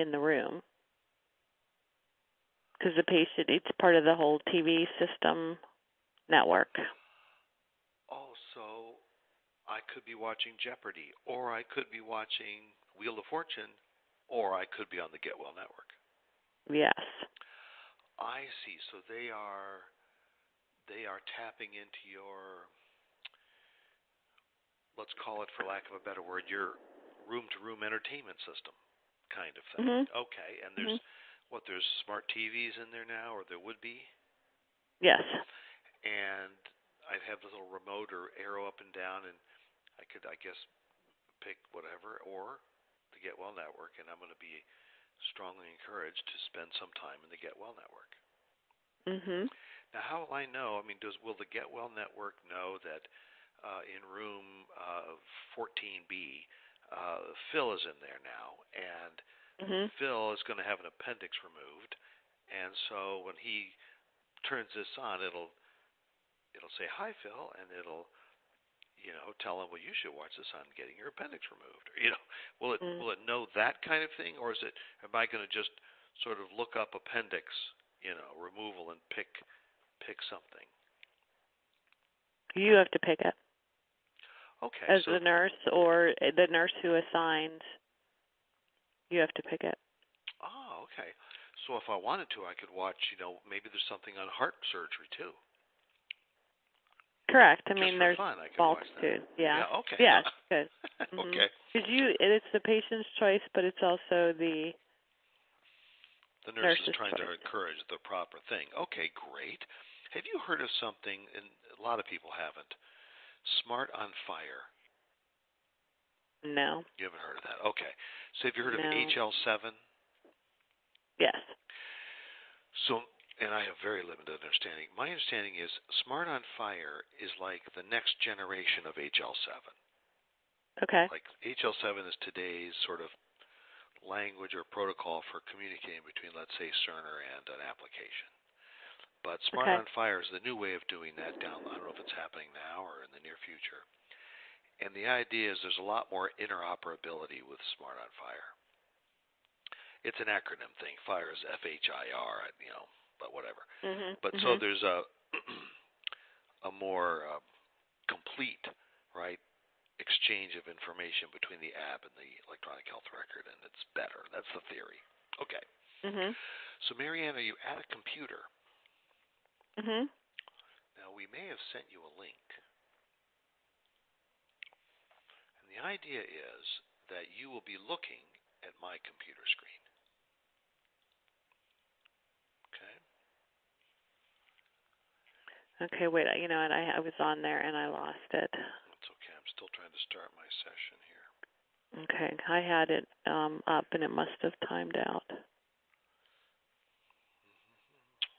in the room. Because the patient, it's part of the whole TV system network. Oh, so I could be watching Jeopardy, or I could be watching Wheel of Fortune, or I could be on the Get Well Network. Yes. I see. So they are tapping into your, let's call it, for lack of a better word, your room-to-room entertainment system kind of thing. Mm-hmm. Okay. And there's there's smart TVs in there now, or there would be? Yes. And I'd have the little remote or arrow up and down, and I could, I guess, pick whatever, or the Get Well Network, and I'm going to be strongly encouraged to spend some time in the Get Well Network. Mm-hmm. Now, how will I know? I mean, will the Get Well Network know that in room 14B, Phil is in there now, and Phil is going to have an appendix removed, and so when he turns this on, it'll say, "Hi, Phil," and it'll tell him, "Well, you should watch this on getting your appendix removed." Or, will it know that kind of thing, or am I going to just sort of look up appendix, removal and pick something? You have to pick it. Okay. As the nurse or the nurse who assigns, you have to pick it. Oh, okay. So if I wanted to, I could watch, maybe there's something on heart surgery too. Correct. I Just mean, for there's fun, I could watch that. multitude. Yeah. Okay. Yeah, good. Okay. Because it's the patient's choice, but it's also the nurse is trying choice. to encourage the proper thing. Okay, great. Have you heard of something, and a lot of people haven't, Smart on Fire? No. You haven't heard of that? Okay. So have you heard of HL7? Yes. So, and I have very limited understanding. My understanding is Smart on Fire is like the next generation of HL7. Okay. Like HL7 is today's sort of language or protocol for communicating between, let's say, Cerner and an application. But Smart on Fire is the new way of doing that down. I don't know if it's happening now or in the near future. And the idea is there's a lot more interoperability with Smart on Fire. It's an acronym thing. Fire is FHIR, but whatever. But so there's a more complete, right, exchange of information between the app and the electronic health record, and it's better. That's the theory. Okay. So, Marianne, are you at a computer? Now, we may have sent you a link. And the idea is that you will be looking at my computer screen. Okay, wait, I was on there and I lost it. That's okay. I'm still trying to start my session here. Okay, I had it up and it must have timed out.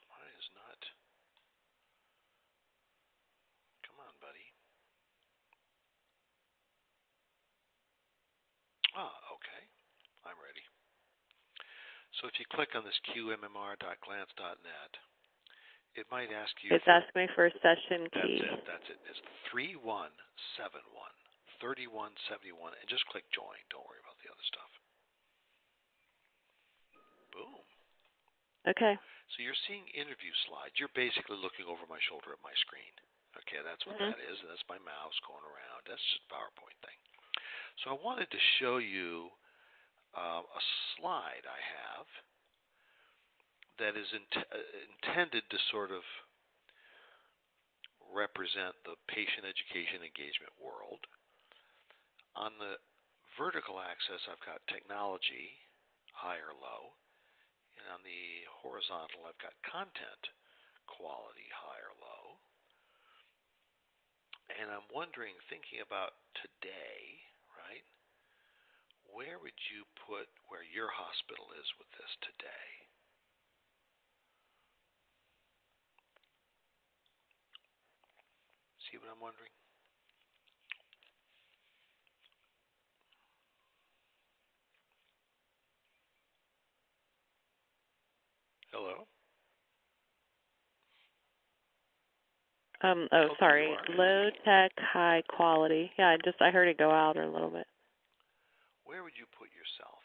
Why is not? Come on, buddy. Okay. I'm ready. So if you click on this qmmr.glance.net, it might ask you. It's asking me for a session key. That's it. It's 3171 3171, and just click join. Don't worry about the other stuff. Boom. Okay. So you're seeing interview slides. You're basically looking over my shoulder at my screen. Okay, that's what that is, and that's my mouse going around. That's just a PowerPoint thing. So I wanted to show you a slide I have that is intended to sort of represent the patient education engagement world. On the vertical axis, I've got technology, high or low, and on the horizontal, I've got content quality, high or low. And I'm wondering, thinking about today, right, where would you put where your hospital is with this today? See what I'm wondering? Hello? Sorry. Low tech, high quality. Yeah, I heard it go out a little bit. Where would you put yourself?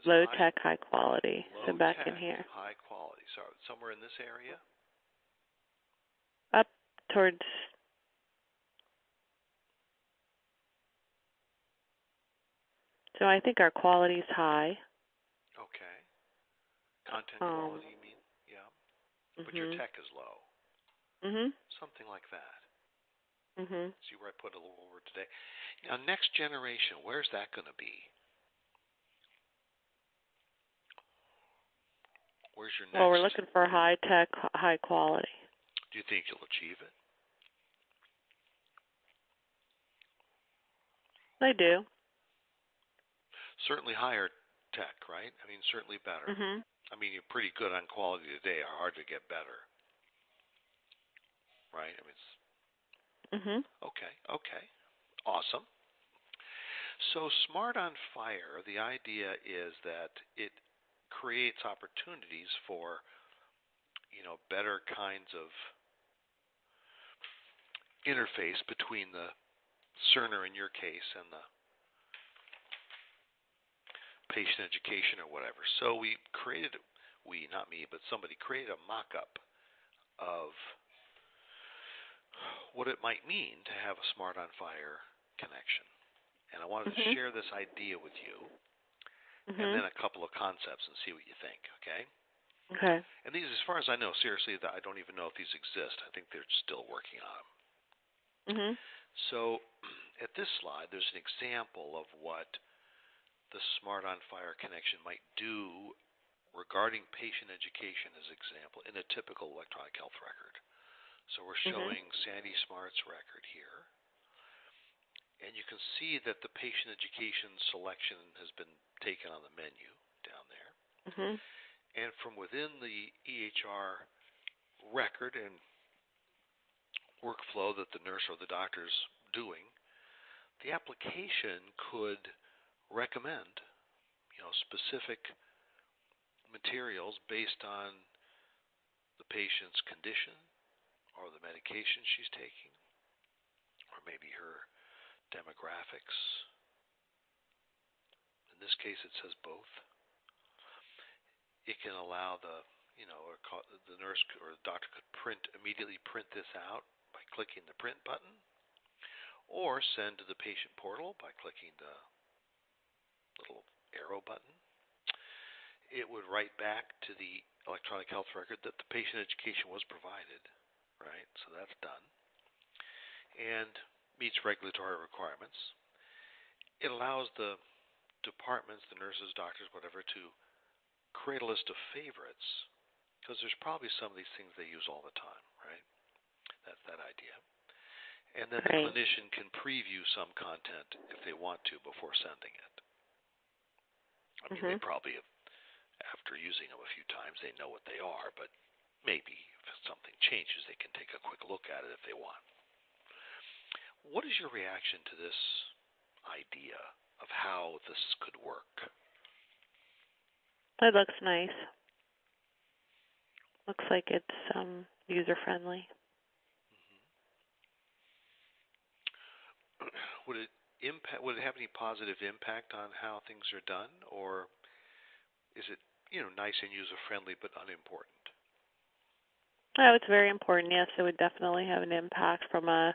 Low tech, high quality. So low back tech, in here. high quality. So somewhere in this area? Up towards, so I think our quality's high. Okay. Content quality, you mean? Yeah. But your tech is low. Something like that. See where I put a little word today. Now, next generation, where's that going to be? Where's your next? Well, we're looking for high tech, high quality. Do you think you'll achieve it? I do. Certainly higher tech, right? I mean, certainly better. I mean, you're pretty good on quality today. Hard to get better, right? I mean, it's okay, awesome. So, Smart on Fire. The idea is that it creates opportunities for, better kinds of interface between the cerner in your case and the patient education or whatever. So not me, but somebody created a mock-up of what it might mean to have a Smart on Fire connection. And I wanted to share this idea with you, and then a couple of concepts and see what you think, okay? Okay. And these, as far as I know, seriously, I don't even know if these exist. I think they're still working on them. So at this slide, there's an example of what the Smart on Fire connection might do regarding patient education, as example, in a typical electronic health record. So we're showing Sandy Smart's record here. And you can see that the patient education selection has been taken on the menu down there. And from within the EHR record and workflow that the nurse or the doctor's doing, the application could recommend, specific materials based on the patient's condition or the medication she's taking, or maybe her demographics. In this case, it says both. It can allow the nurse or the doctor could immediately print this out by clicking the print button, or send to the patient portal by clicking the little arrow button. It would write back to the electronic health record that the patient education was provided, right? So that's done, and meets regulatory requirements. It allows the departments, the nurses, doctors, whatever, to create a list of favorites, because there's probably some of these things they use all the time, right? That's that idea. And then the clinician can preview some content if they want to before sending it. I mean, they probably, after using them a few times, they know what they are, but maybe if something changes, they can take a quick look at it if they want. What is your reaction to this idea of how this could work? It looks nice. Looks like it's user-friendly. Would it have any positive impact on how things are done, or is it nice and user-friendly but unimportant? Oh, it's very important. Yes, it would definitely have an impact from a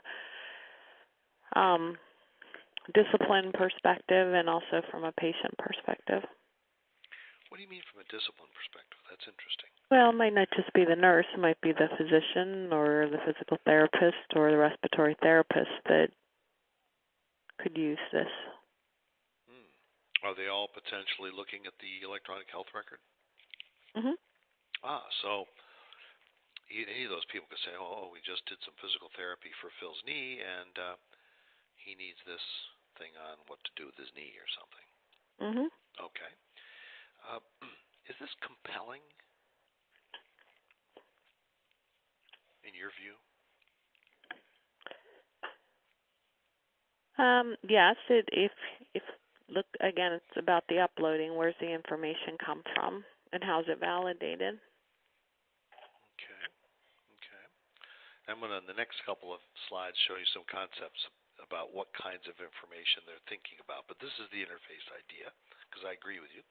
discipline perspective and also from a patient perspective. What do you mean from a discipline perspective? That's interesting. Well, it might not just be the nurse. It might be the physician or the physical therapist or the respiratory therapist that could use this. Are they all potentially looking at the electronic health record? So any of those people could say, oh, we just did some physical therapy for Phil's knee, and he needs this thing on what to do with his knee or something. Okay. Is this compelling in your view? Yes. If look again, it's about the uploading. Where's the information come from, and how's it validated? Okay. I'm going to, in the next couple of slides, show you some concepts about what kinds of information they're thinking about. But this is the interface idea, because I agree with you.